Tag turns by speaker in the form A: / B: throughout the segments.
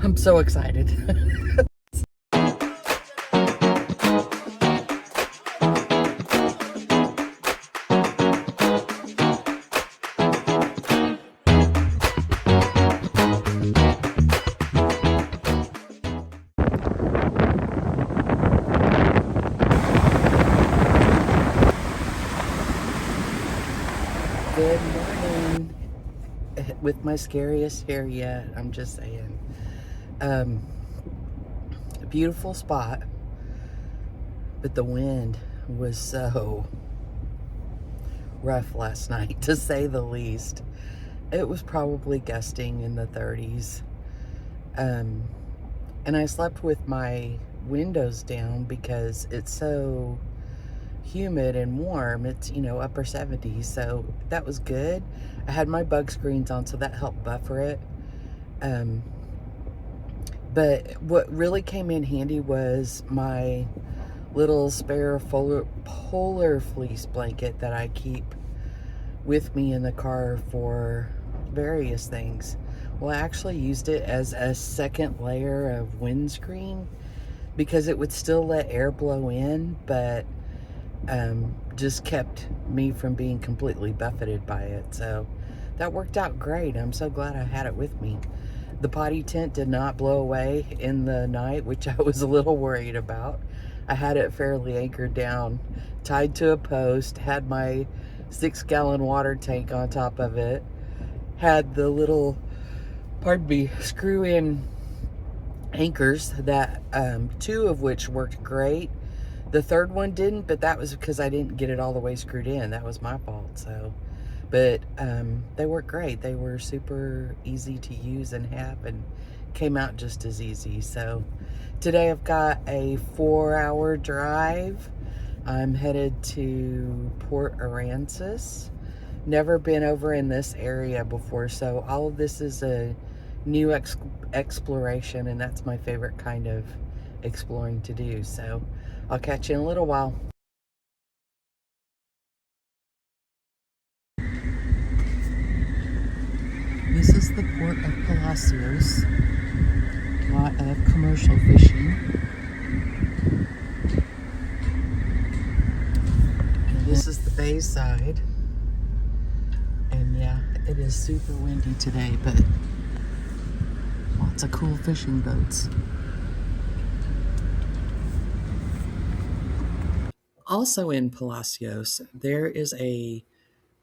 A: I'm so excited. Good morning. With my scariest hair yet, I'm just saying. A beautiful spot, but the wind was so rough last night, to say the least. It was probably gusting in the 30s. And I slept with my windows down because it's so humid and warm. It's, upper 70s, so that was good. I had my bug screens on, so that helped buffer it. But what really came in handy was my little spare polar fleece blanket that I keep with me in the car for various things. Well, I actually used it as a second layer of windscreen because it would still let air blow in, but just kept me from being completely buffeted by it. So that worked out great. I'm so glad I had it with me. The potty tent did not blow away in the night, which I was a little worried about. I had it fairly anchored down, tied to a post, had my 6-gallon water tank on top of it, had the little, screw-in anchors that 2 of which worked great. The third one didn't, but that was because I didn't get it all the way screwed in. That was my fault. But they worked great. They were super easy to use and have, and came out just as easy. So today I've got a 4-hour drive. I'm headed to Port Aransas. Never been over in this area before, so all of this is a new exploration, and that's my favorite kind of exploring to do. So I'll catch you in a little while. This is the port of Palacios. A lot of commercial fishing. And this is the bay side. And yeah, it is super windy today, but lots of cool fishing boats. Also in Palacios, there is a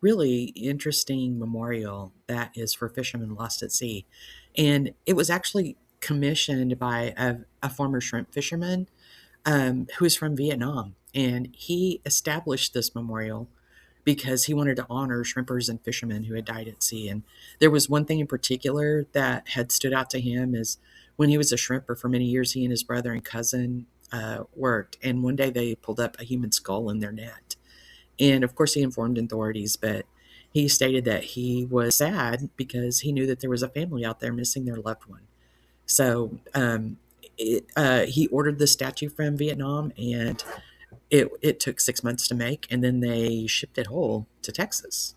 A: really interesting memorial that is for fishermen lost at sea. And it was actually commissioned by a former shrimp fisherman who is from Vietnam. And he established this memorial because he wanted to honor shrimpers and fishermen who had died at sea. And there was one thing in particular that had stood out to him is when he was a shrimper for many years, he and his brother and cousin worked. And one day they pulled up a human skull in their net. And of course, he informed authorities, but he stated that he was sad because he knew that there was a family out there missing their loved one. So he ordered the statue from Vietnam, and it took 6 months to make, and then they shipped it whole to Texas.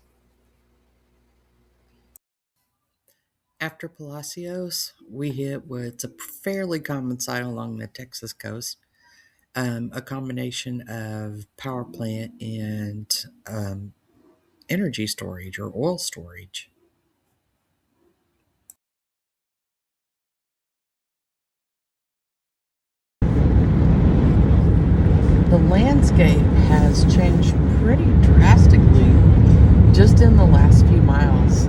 A: After Palacios, we hit what's a fairly common sight along the Texas coast. A combination of power plant and energy storage or oil storage. The landscape has changed pretty drastically just in the last few miles.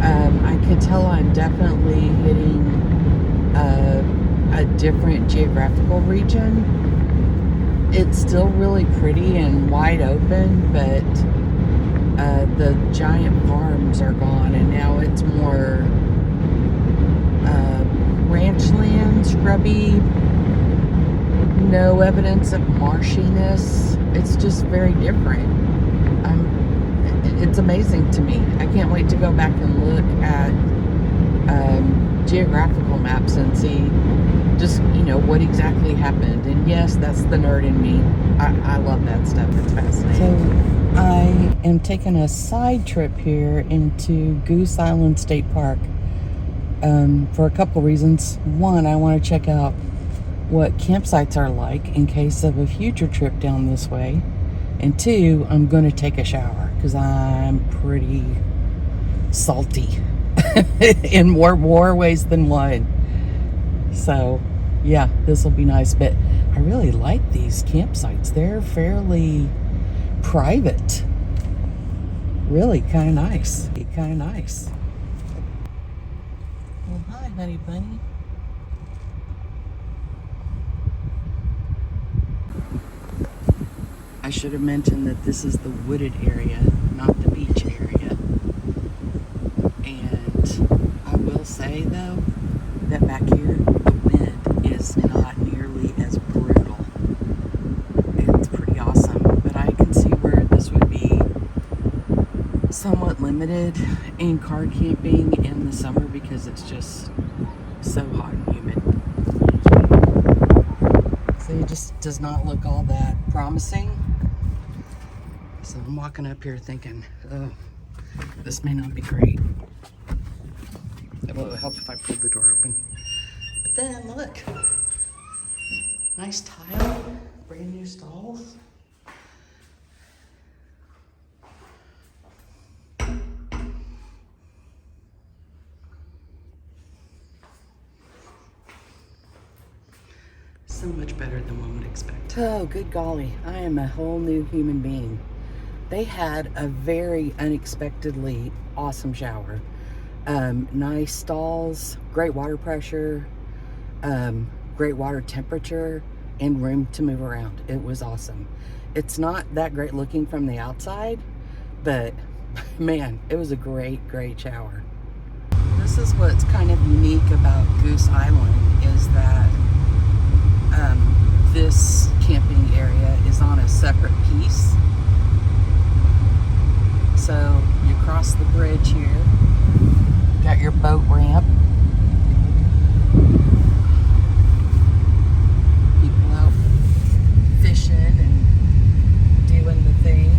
A: I can tell I'm definitely hitting a different geographical region. It's still really pretty and wide open, but the giant farms are gone, and now it's more ranch land, scrubby, no evidence of marshiness. It's just very different. It's amazing to me. I can't wait to go back and look at geographical maps and see just, what exactly happened. And yes, that's the nerd in me. I love that stuff. It's fascinating. So I am taking a side trip here into Goose Island State Park. for a couple reasons. One, I want to check out what campsites are like in case of a future trip down this way. And two, I'm going to take a shower because I'm pretty salty in more ways than one. So, yeah, this will be nice. But I really like these campsites. They're fairly private. Really kind of nice. Kind of nice. Well, hi, honey bunny. I should have mentioned that this is the wooded area, not the beach area. And I will say, though, that back here, the wind is not nearly as brutal. It's pretty awesome. But I can see where this would be somewhat limited in car camping in the summer because it's just so hot and humid. So it just does not look all that promising. So I'm walking up here thinking, oh, this may not be great. It will help if I pull the door open. But then look, nice tile, brand new stalls. So much better than one would expect. Oh, good golly, I am a whole new human being. They had a very unexpectedly awesome shower. Nice stalls, great water pressure, great water temperature, and room to move around. It was awesome. It's not that great looking from the outside, but man, it was a great shower. This is what's kind of unique about Goose Island is that this camping area is on a separate piece. So you cross the bridge here, got your boat ramp, people out fishing and doing the thing.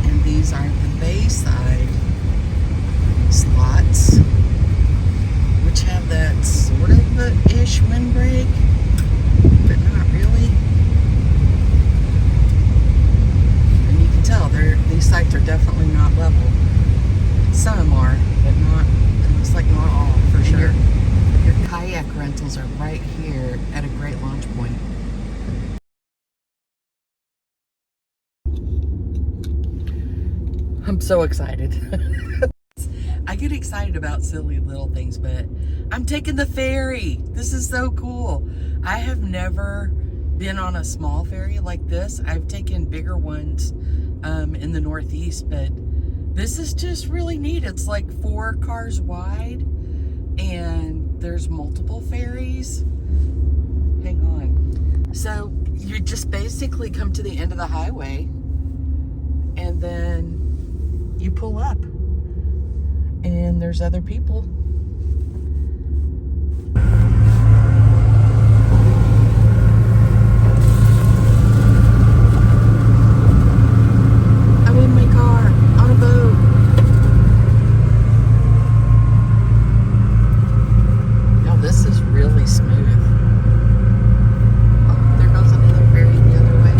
A: And these are the bayside slots, which have that sort of a ish windbreak, but not really. And you can tell these sites are definitely not level. Some are, but not. It looks like not all for sure. Your kayak rentals are right here at a great launch point. I'm so excited. I get excited about silly little things, but I'm taking the ferry. This is so cool. I have never been on a small ferry like this. I've taken bigger ones in the Northeast, but this is just really neat. It's like 4 cars wide and there's multiple ferries. Hang on. So you just basically come to the end of the highway and then you pull up. And there's other people. I'm in my car on a boat. Now this is really smooth. Oh, there goes another ferry the other way.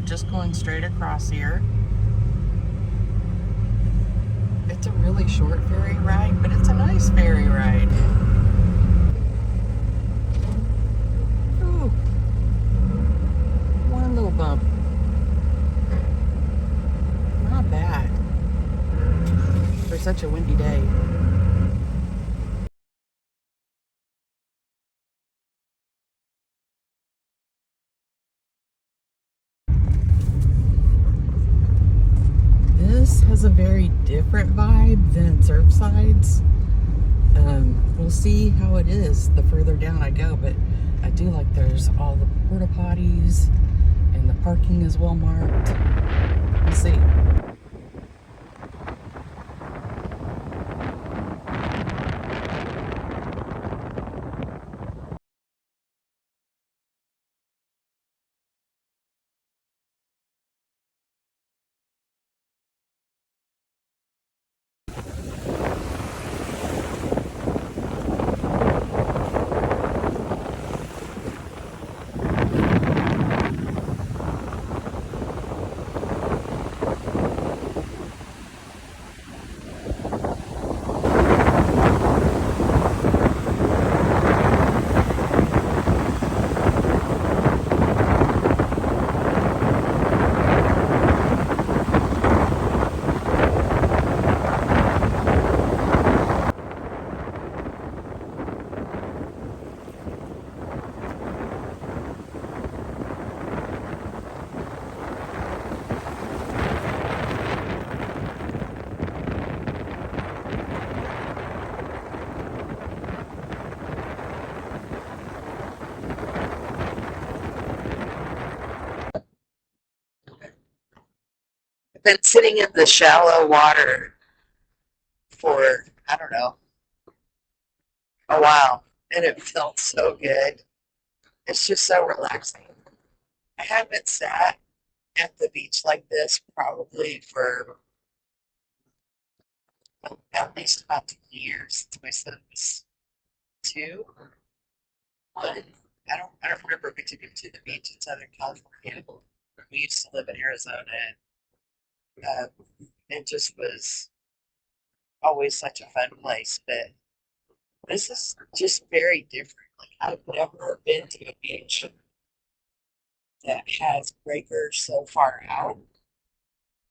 A: Just going straight across here. It's a really short ferry ride, but it's a nice ferry ride. Ooh, one little bump. Not bad for such a windy day. Has a very different vibe than Surfside's. We'll see how it is the further down I go, but I do like there's all the porta potties And the parking is well marked. We'll see. I've been sitting in the shallow water for, I don't know, a while, and it felt so good. It's just so relaxing. I haven't sat at the beach like this probably for at least about 20 years since my son was two. One. I don't remember we took him to the beach in Southern California. We used to live in Arizona, and it just was always such a fun place. But this is just very different. Like I've never been to a beach that has breakers so far out.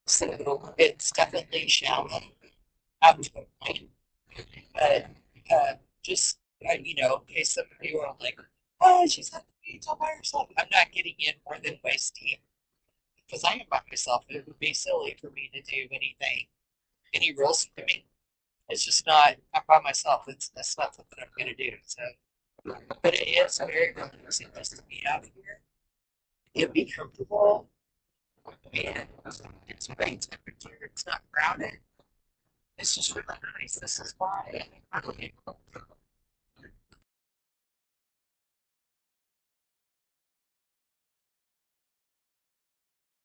A: So it's definitely shallow up to a point. But just, in case some of you are like, oh, she's at the beach all by herself. I'm not getting in more than waist deep because I am by myself. It would be silly for me to do any real swimming. It's just not, I'm by myself. That's not something I'm going to do. So, but it is very relaxing just to be out here. You'll be comfortable and it's great temperature. It's not crowded. It's just really nice. This is why